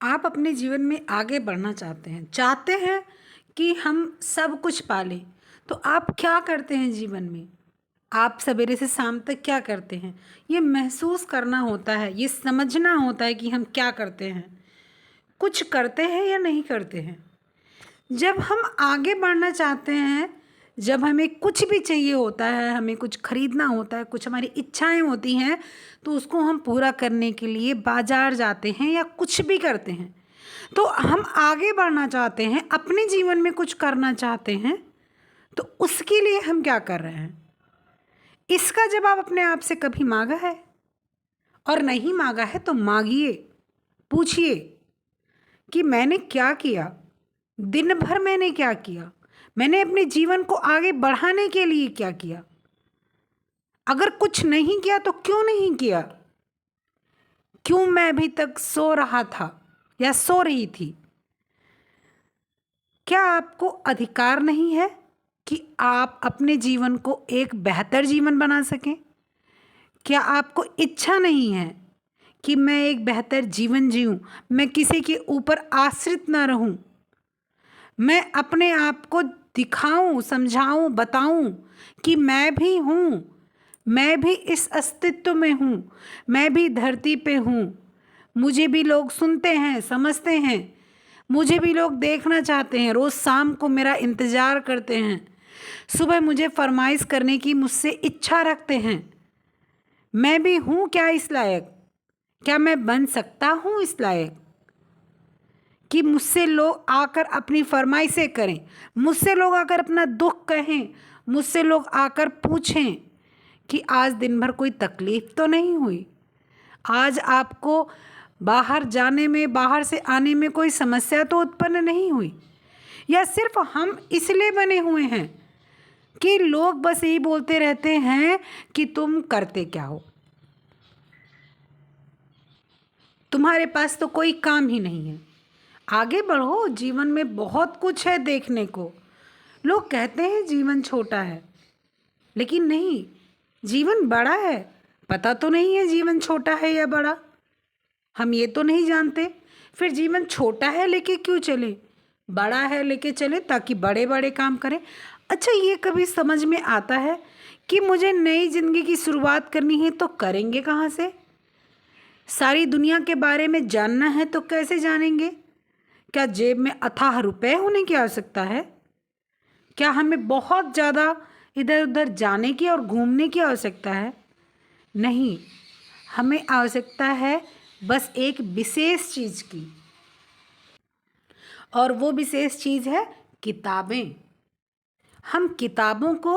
आप अपने जीवन में आगे बढ़ना चाहते हैं कि हम सब कुछ पालें। तो आप क्या करते हैं जीवन में? आप सवेरे से शाम तक क्या करते हैं? ये महसूस करना होता है, ये समझना होता है कि हम क्या करते हैं। कुछ करते हैं या नहीं करते हैं। जब हम आगे बढ़ना चाहते हैं, जब हमें कुछ भी चाहिए होता है, हमें कुछ खरीदना होता है, कुछ हमारी इच्छाएं होती हैं, तो उसको हम पूरा करने के लिए बाजार जाते हैं या कुछ भी करते हैं। तो हम आगे बढ़ना चाहते हैं, अपने जीवन में कुछ करना चाहते हैं, तो उसके लिए हम क्या कर रहे हैं? इसका जवाब अपने आप से कभी मांगा है? और नहीं मांगा है तो मांगिए, पूछिए कि मैंने क्या किया, दिन भर मैंने क्या किया, मैंने अपने जीवन को आगे बढ़ाने के लिए क्या किया। अगर कुछ नहीं किया तो क्यों नहीं किया? क्यों मैं अभी तक सो रहा था या सो रही थी? क्या आपको अधिकार नहीं है कि आप अपने जीवन को एक बेहतर जीवन बना सकें? क्या आपको इच्छा नहीं है कि मैं एक बेहतर जीवन जीऊं, मैं किसी के ऊपर आश्रित ना रहूं, मैं अपने आप को दिखाऊं, समझाऊं, बताऊं कि मैं भी हूं, मैं भी इस अस्तित्व में हूं, मैं भी धरती पे हूं, मुझे भी लोग सुनते हैं, समझते हैं, मुझे भी लोग देखना चाहते हैं, रोज़ शाम को मेरा इंतज़ार करते हैं, सुबह मुझे फरमाइश करने की मुझसे इच्छा रखते हैं। मैं भी हूँ क्या इस लायक? क्या मैं बन सकता हूँ इस लायक कि मुझसे लोग आकर अपनी फरमाइशें करें, मुझसे लोग आकर अपना दुख कहें, मुझसे लोग आकर पूछें कि आज दिन भर कोई तकलीफ़ तो नहीं हुई, आज आपको बाहर जाने में, बाहर से आने में कोई समस्या तो उत्पन्न नहीं हुई? या सिर्फ हम इसलिए बने हुए हैं कि लोग बस यही बोलते रहते हैं कि तुम करते क्या हो, तुम्हारे पास तो कोई काम ही नहीं है। आगे बढ़ो, जीवन में बहुत कुछ है देखने को। लोग कहते हैं जीवन छोटा है, लेकिन नहीं, जीवन बड़ा है। पता तो नहीं है जीवन छोटा है या बड़ा, हम ये तो नहीं जानते। फिर जीवन छोटा है लेके क्यों चले, बड़ा है लेके चले ताकि बड़े बड़े काम करें। अच्छा, ये कभी समझ में आता है कि मुझे नई ज़िंदगी की शुरुआत करनी है तो करेंगे कहाँ से? सारी दुनिया के बारे में जानना है तो कैसे जानेंगे? क्या जेब में अथाह रुपए होने की आवश्यकता है? क्या हमें बहुत ज़्यादा इधर उधर जाने की और घूमने की आवश्यकता है? नहीं, हमें आवश्यकता है बस एक विशेष चीज़ की, और वो विशेष चीज़ है किताबें। हम किताबों को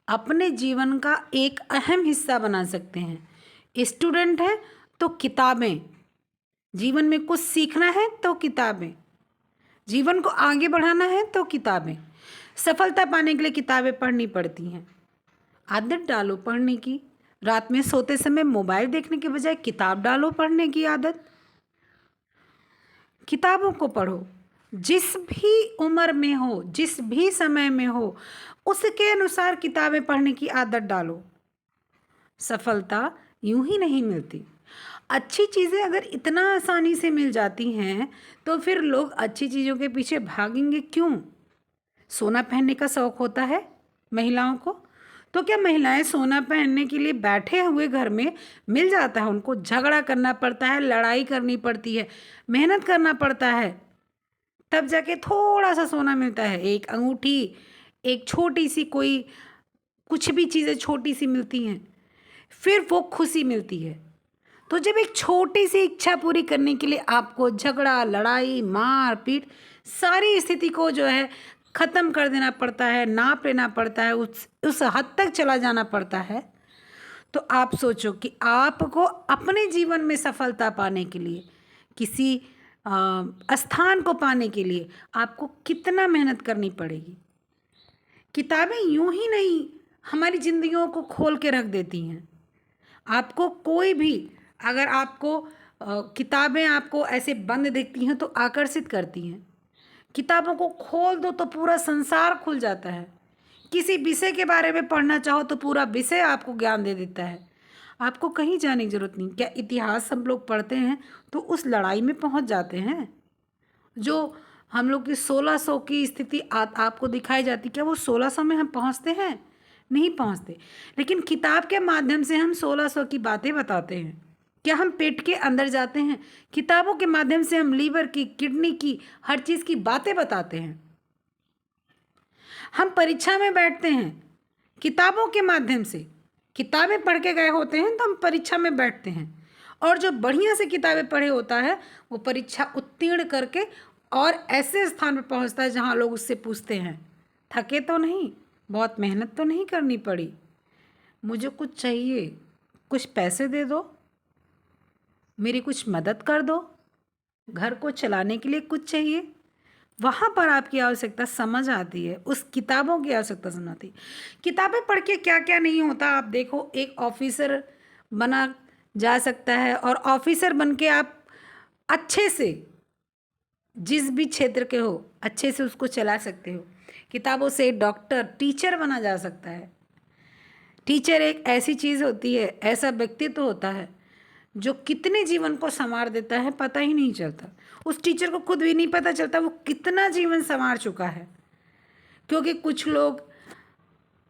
अपने जीवन का एक अहम हिस्सा बना सकते हैं। स्टूडेंट हैं तो किताबें, जीवन में कुछ सीखना है तो किताबें, जीवन को आगे बढ़ाना है तो किताबें, सफलता पाने के लिए किताबें पढ़नी पड़ती हैं। आदत डालो पढ़ने की, रात में सोते समय मोबाइल देखने के बजाय किताब डालो पढ़ने की आदत। किताबों को पढ़ो, जिस भी उम्र में हो, जिस भी समय में हो, उसके अनुसार किताबें पढ़ने की आदत डालो। सफलता यूं ही नहीं मिलती। अच्छी चीज़ें अगर इतना आसानी से मिल जाती हैं तो फिर लोग अच्छी चीज़ों के पीछे भागेंगे क्यों? सोना पहनने का शौक़ होता है महिलाओं को, तो क्या महिलाएं सोना पहनने के लिए बैठे हुए घर में मिल जाता है? उनको झगड़ा करना पड़ता है, लड़ाई करनी पड़ती है, मेहनत करना पड़ता है, तब जाके थोड़ा सा सोना मिलता है। एक अंगूठी, एक छोटी सी कोई, कुछ भी चीज़ें छोटी सी मिलती हैं, फिर वो खुशी मिलती है। तो जब एक छोटी सी इच्छा पूरी करने के लिए आपको झगड़ा, लड़ाई, मार पीट, सारी स्थिति को जो है ख़त्म कर देना पड़ता है, नाप लेना पड़ता है, उस हद तक चला जाना पड़ता है, तो आप सोचो कि आपको अपने जीवन में सफलता पाने के लिए, किसी स्थान को पाने के लिए आपको कितना मेहनत करनी पड़ेगी। किताबें यूं ही नहीं हमारी ज़िंदगियों को खोल के रख देती हैं। आपको कोई भी, अगर आपको किताबें आपको ऐसे बंद दिखती हैं तो आकर्षित करती हैं, किताबों को खोल दो तो पूरा संसार खुल जाता है। किसी विषय के बारे में पढ़ना चाहो तो पूरा विषय आपको ज्ञान दे देता है। आपको कहीं जाने की ज़रूरत नहीं। क्या इतिहास हम लोग पढ़ते हैं तो उस लड़ाई में पहुंच जाते हैं? जो हम लोग की 1600 की स्थिति आपको दिखाई जाती, क्या वो 1600 में हम पहुंचते हैं? नहीं पहुंचते। लेकिन किताब के माध्यम से हम 1600 की बातें बताते हैं। क्या हम पेट के अंदर जाते हैं? किताबों के माध्यम से हम लीवर की, किडनी की, हर चीज़ की बातें बताते हैं। हम परीक्षा में बैठते हैं किताबों के माध्यम से, किताबें पढ़ के गए होते हैं तो हम परीक्षा में बैठते हैं। और जो बढ़िया से किताबें पढ़े होता है वो परीक्षा उत्तीर्ण करके और ऐसे स्थान पर पहुंचता है जहां लोग उससे पूछते हैं, थके तो नहीं, बहुत मेहनत तो नहीं करनी पड़ी, मुझे कुछ चाहिए, कुछ पैसे दे दो, मेरी कुछ मदद कर दो, घर को चलाने के लिए कुछ चाहिए। वहाँ पर आपकी आवश्यकता समझ आती है, उस किताबों की आवश्यकता समझ आती है। किताबें पढ़ के क्या क्या नहीं होता आप देखो। एक ऑफिसर बना जा सकता है और ऑफिसर बन के आप अच्छे से, जिस भी क्षेत्र के हो, अच्छे से उसको चला सकते हो। किताबों से डॉक्टर, टीचर बना जा सकता है। टीचर एक ऐसी चीज़ होती है, ऐसा व्यक्तित्व होता है जो कितने जीवन को संवार देता है पता ही नहीं चलता। उस टीचर को खुद भी नहीं पता चलता वो कितना जीवन संवार चुका है। क्योंकि कुछ लोग,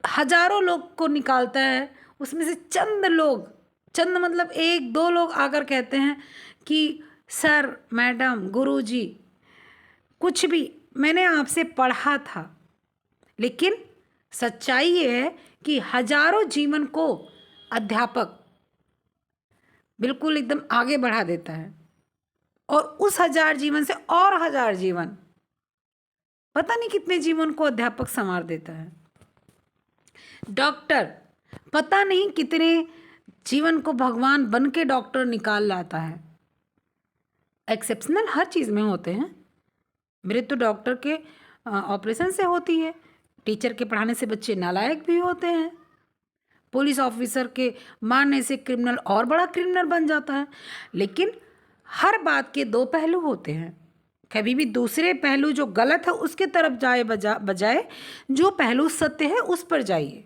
हजारों लोग को निकालता है, उसमें से चंद लोग, चंद मतलब एक दो लोग आकर कहते हैं कि सर, मैडम, गुरुजी, कुछ भी मैंने आपसे पढ़ा था। लेकिन सच्चाई ये है कि हजारों जीवन को अध्यापक बिल्कुल एकदम आगे बढ़ा देता है। और उस 1000 जीवन से और 1000 जीवन, पता नहीं कितने जीवन को अध्यापक संवार देता है। डॉक्टर, पता नहीं कितने जीवन को भगवान बन के डॉक्टर निकाल लाता है। एक्सेप्शनल हर चीज़ में होते हैं। मेरे तो डॉक्टर के ऑपरेशन से होती है, टीचर के पढ़ाने से बच्चे नालायक भी होते हैं, पुलिस ऑफिसर के मारने से क्रिमिनल और बड़ा क्रिमिनल बन जाता है। लेकिन हर बात के दो पहलू होते हैं। कभी भी दूसरे पहलू जो गलत है उसके तरफ जाए बजाय जो पहलू सत्य है उस पर जाइए।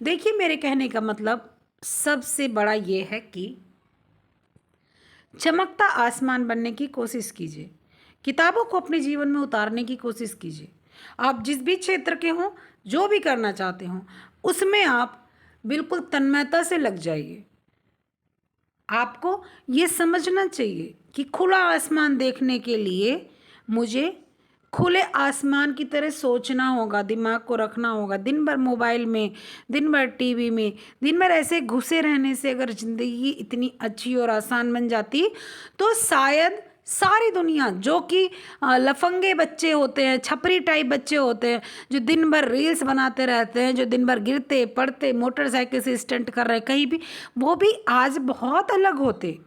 देखिए, मेरे कहने का मतलब सबसे बड़ा ये है कि चमकता आसमान बनने की कोशिश कीजिए। किताबों को अपने जीवन में उतारने की कोशिश कीजिए। आप जिस भी क्षेत्र के हों, जो भी करना चाहते हों, उसमें आप बिल्कुल तन्मयता से लग जाइए। आपको ये समझना चाहिए कि खुला आसमान देखने के लिए मुझे खुले आसमान की तरह सोचना होगा, दिमाग को रखना होगा। दिन भर मोबाइल में, दिन भर टीवी में, दिन भर ऐसे घुसे रहने से अगर ज़िंदगी इतनी अच्छी और आसान बन जाती तो शायद सारी दुनिया, जो कि लफंगे बच्चे होते हैं, छपरी टाइप बच्चे होते हैं, जो दिन भर रील्स बनाते रहते हैं, जो दिन भर गिरते पड़ते, मोटरसाइकिल से स्टंट कर रहे हैं कहीं भी, वो भी आज बहुत अलग होते।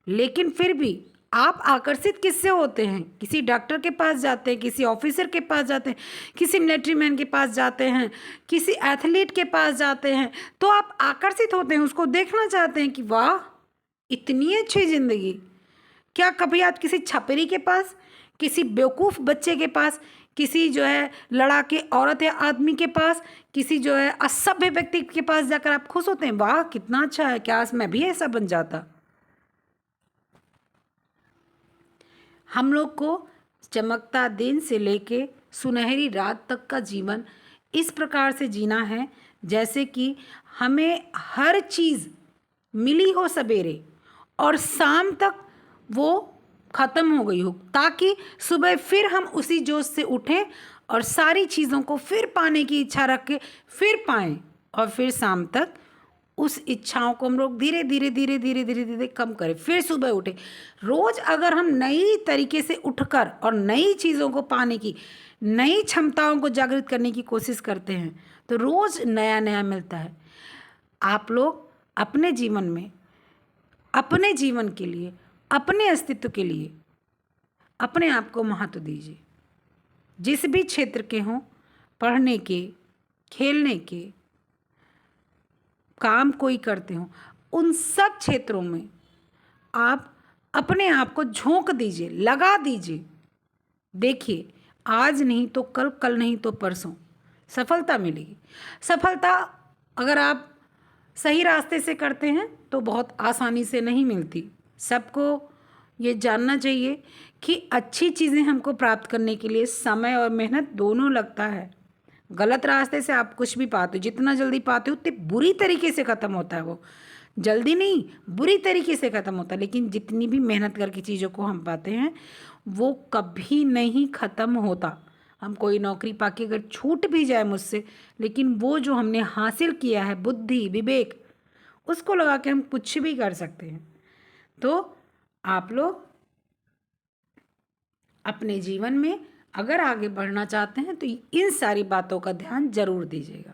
लेकिन फिर भी आप आकर्षित किससे होते हैं? किसी डॉक्टर के पास जाते हैं, किसी ऑफिसर के पास जाते हैं, किसी मिलिट्री मैन के पास जाते हैं, किसी एथलीट के पास जाते हैं, तो आप आकर्षित होते हैं, उसको देखना चाहते हैं कि वाह, इतनी अच्छी ज़िंदगी। क्या कभी आप किसी छपरी के पास, किसी बेवकूफ़ बच्चे के पास, किसी जो है लड़ाके औरत या आदमी के पास, किसी जो है असभ्य व्यक्ति के पास जाकर आप खुश होते हैं? वाह, कितना अच्छा है, क्या मैं भी ऐसा बन जाता। हम लोग को चमकता दिन से लेके सुनहरी रात तक का जीवन इस प्रकार से जीना है जैसे कि हमें हर चीज़ मिली हो सवेरे और शाम तक वो ख़त्म हो गई हो, ताकि सुबह फिर हम उसी जोश से उठें और सारी चीज़ों को फिर पाने की इच्छा रख के फिर पाएँ, और फिर शाम तक उस इच्छाओं को हम लोग धीरे धीरे धीरे धीरे धीरे धीरे कम करें, फिर सुबह उठें। रोज़ अगर हम नई तरीके से उठकर और नई चीज़ों को पाने की, नई क्षमताओं को जागृत करने की कोशिश करते हैं तो रोज़ नया नया मिलता है। आप लोग अपने जीवन में, अपने जीवन के लिए, अपने अस्तित्व के लिए अपने आप को महत्व दीजिए। जिस भी क्षेत्र के हों, पढ़ने के, खेलने के, काम कोई करते हो, उन सब क्षेत्रों में आप अपने आप को झोंक दीजिए, लगा दीजिए। देखिए, आज नहीं तो कल, कल नहीं तो परसों सफलता मिलेगी। सफलता अगर आप सही रास्ते से करते हैं तो बहुत आसानी से नहीं मिलती। सबको ये जानना चाहिए कि अच्छी चीज़ें हमको प्राप्त करने के लिए समय और मेहनत दोनों लगता है। गलत रास्ते से आप कुछ भी पाते हो, जितना जल्दी पाते हो उतने बुरी तरीके से ख़त्म होता है वो। जल्दी नहीं, बुरी तरीके से ख़त्म होता है। लेकिन जितनी भी मेहनत करके चीज़ों को हम पाते हैं वो कभी नहीं ख़त्म होता। हम कोई नौकरी पाके अगर छूट भी जाए मुझसे, लेकिन वो जो हमने हासिल किया है बुद्धि विवेक, उसको लगा के हम कुछ भी कर सकते हैं। तो आप लोग अपने जीवन में अगर आगे बढ़ना चाहते हैं तो इन सारी बातों का ध्यान जरूर दीजिएगा।